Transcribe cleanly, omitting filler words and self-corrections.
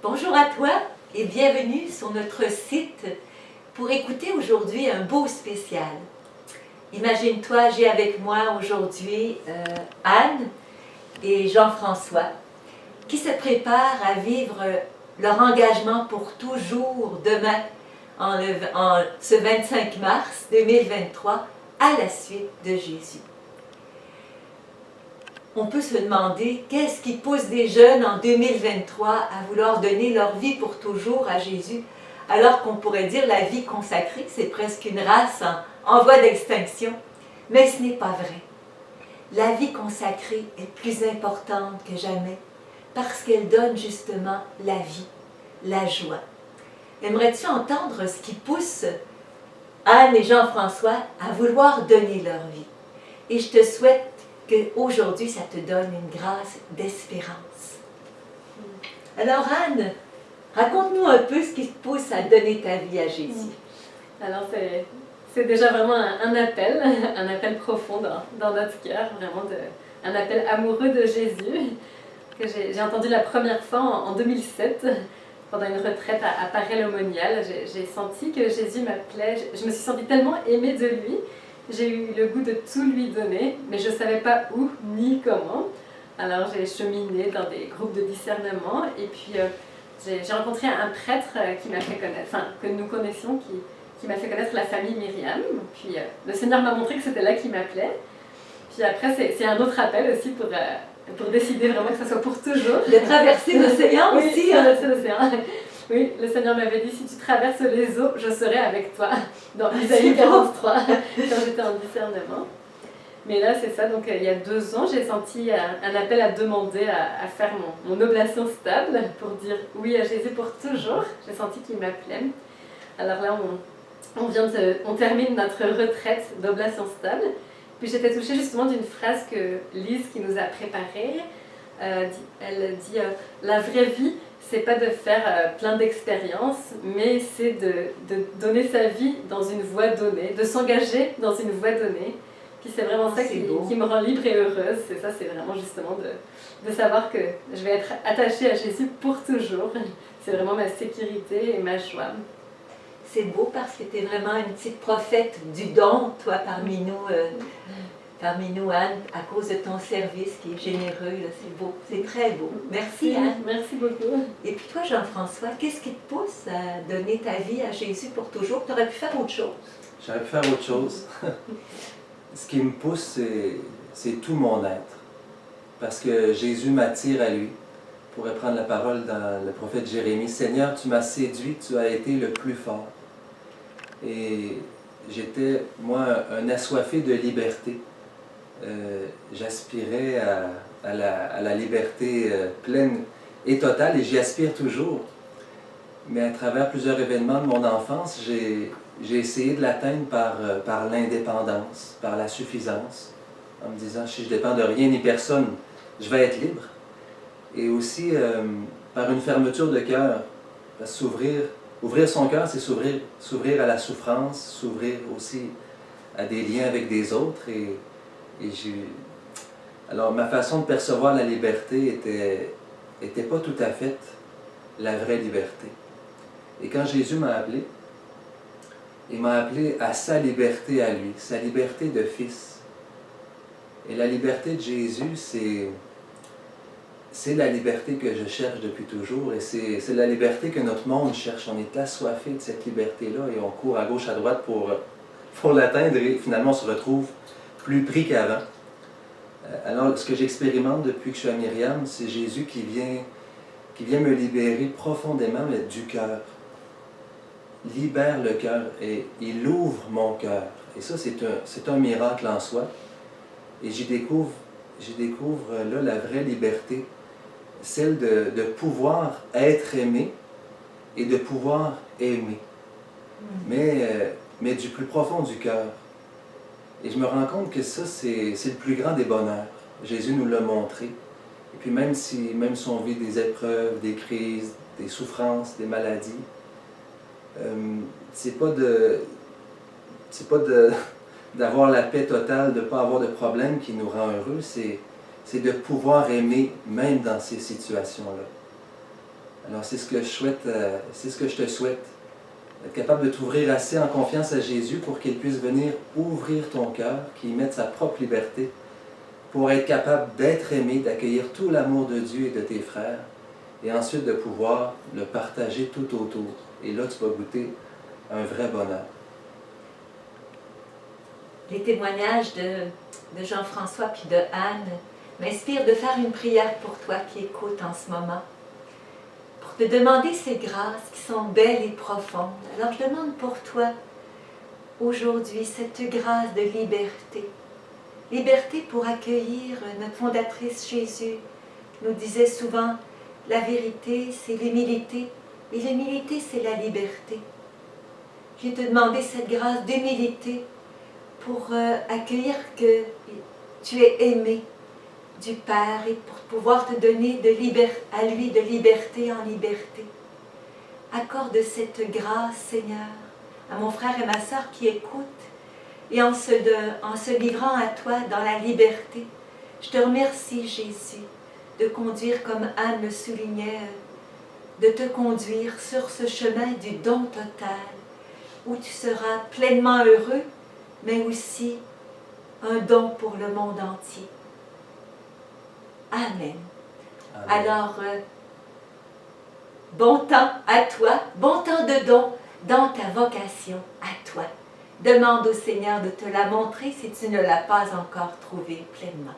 Bonjour à toi et bienvenue sur notre site pour écouter aujourd'hui un beau spécial. Imagine-toi, j'ai avec moi aujourd'hui Anne et Jean-François qui se préparent à vivre leur engagement pour toujours demain, en ce 25 mars 2023, à la suite de Jésus. On peut se demander qu'est-ce qui pousse des jeunes en 2023 à vouloir donner leur vie pour toujours à Jésus, alors qu'on pourrait dire la vie consacrée, c'est presque une race en voie d'extinction. Mais ce n'est pas vrai. La vie consacrée est plus importante que jamais parce qu'elle donne justement la vie, la joie. Aimerais-tu entendre ce qui pousse Anne et Jean-François à vouloir donner leur vie? Et je te souhaite qu'aujourd'hui, ça te donne une grâce d'espérance. Alors Anne, raconte-nous un peu ce qui te pousse à donner ta vie à Jésus. Alors c'est déjà vraiment un appel profond dans notre cœur, vraiment un appel amoureux de Jésus, que j'ai entendu la première fois en 2007, pendant une retraite à Paray-le-Monial. J'ai senti que Jésus m'appelait, je me suis sentie tellement aimée de lui. J'ai eu le goût de tout lui donner, mais je ne savais pas où ni comment. Alors j'ai cheminé dans des groupes de discernement et puis j'ai rencontré un prêtre qui m'a fait connaître, enfin que nous connaissions, qui m'a fait connaître la famille Myriam. Puis le Seigneur m'a montré que c'était là qu'il m'appelait. Puis après c'est un autre appel aussi pour décider vraiment que ce soit pour toujours. De traverser l'océan aussi. Oui, traverser l'océan. Oui, le Seigneur m'avait dit, si tu traverses les eaux, je serai avec toi. Dans Isaïe 43, quand j'étais en discernement. Mais là, c'est ça, donc il y a 2 ans, j'ai senti un appel à demander à faire mon oblation stable pour dire oui à Jésus pour toujours. J'ai senti qu'il m'appelait. Alors là, on termine notre retraite d'oblation stable. Puis j'étais touchée justement d'une phrase que Lise, qui nous a préparée, elle dit la vraie vie, c'est pas de faire plein d'expériences, mais c'est de donner sa vie dans une voie donnée, de s'engager dans une voie donnée. Puis c'est vraiment ça qui me rend libre et heureuse. C'est ça, c'est vraiment justement de savoir que je vais être attachée à Jésus pour toujours. C'est vraiment ma sécurité et ma joie. C'est beau parce que tu es vraiment une petite prophète du don, toi, parmi nous, Anne, à cause de ton service qui est généreux. C'est beau, c'est très beau. Merci, Anne. Merci beaucoup. Et puis toi, Jean-François, qu'est-ce qui te pousse à donner ta vie à Jésus pour toujours? Tu aurais pu faire autre chose. J'aurais pu faire autre chose. Ce qui me pousse, c'est tout mon être. Parce que Jésus m'attire à lui. Je pourrais prendre la parole dans le prophète Jérémie. Seigneur, tu m'as séduit, tu as été le plus fort. Et j'étais, moi, un assoiffé de liberté. J'aspirais à la liberté pleine et totale, et j'y aspire toujours. Mais à travers plusieurs événements de mon enfance, j'ai essayé de l'atteindre par l'indépendance, par la suffisance, en me disant, si je ne dépends de rien ni personne, je vais être libre. Et aussi par une fermeture de cœur, parce que ouvrir son cœur, c'est s'ouvrir à la souffrance, s'ouvrir aussi à des liens avec des autres. Alors ma façon de percevoir la liberté était pas tout à fait la vraie liberté. Et quand Jésus m'a appelé, il m'a appelé à sa liberté à lui, sa liberté de fils. Et la liberté de Jésus, c'est la liberté que je cherche depuis toujours, et c'est la liberté que notre monde cherche. On est assoiffé de cette liberté-là et on court à gauche, à droite pour l'atteindre, et finalement on se retrouve plus pris qu'avant. Alors ce que j'expérimente depuis que je suis à Myriam, c'est Jésus qui vient me libérer profondément, mais du cœur. Libère le cœur et il ouvre mon cœur. Et ça, c'est un miracle en soi. Et j'y découvre là la vraie liberté, celle de pouvoir être aimé et de pouvoir aimer, mais du plus profond du cœur. Et je me rends compte que ça, c'est le plus grand des bonheurs. Jésus nous l'a montré. Et puis même si on vit des épreuves, des crises, des souffrances, des maladies, c'est pas d'avoir la paix totale, de ne pas avoir de problème qui nous rend heureux, c'est de pouvoir aimer même dans ces situations-là. Alors c'est ce que je souhaite, c'est ce que je te souhaite. Être capable de t'ouvrir assez en confiance à Jésus pour qu'il puisse venir ouvrir ton cœur, qu'il mette sa propre liberté, pour être capable d'être aimé, d'accueillir tout l'amour de Dieu et de tes frères, et ensuite de pouvoir le partager tout autour. Et là, tu vas goûter un vrai bonheur. Les témoignages de Jean-François puis de Anne m'inspirent de faire une prière pour toi qui écoutes en ce moment, pour te demander ces grâces qui sont belles et profondes. Alors je demande pour toi aujourd'hui cette grâce de liberté. Liberté pour accueillir notre fondatrice Jésus. Nous disait souvent, la vérité c'est l'humilité, et l'humilité c'est la liberté. Je vais te demander cette grâce d'humilité pour accueillir que tu es aimé du Père et pour pouvoir te donner à lui de liberté en liberté. Accorde cette grâce, Seigneur, à mon frère et ma sœur qui écoutent, et en se livrant à toi dans la liberté. Je te remercie, Jésus, de conduire, comme Anne le soulignait, de te conduire sur ce chemin du don total, où tu seras pleinement heureux, mais aussi un don pour le monde entier. Amen. Amen. Alors, bon temps à toi, bon temps de don dans ta vocation à toi. Demande au Seigneur de te la montrer si tu ne l'as pas encore trouvée pleinement.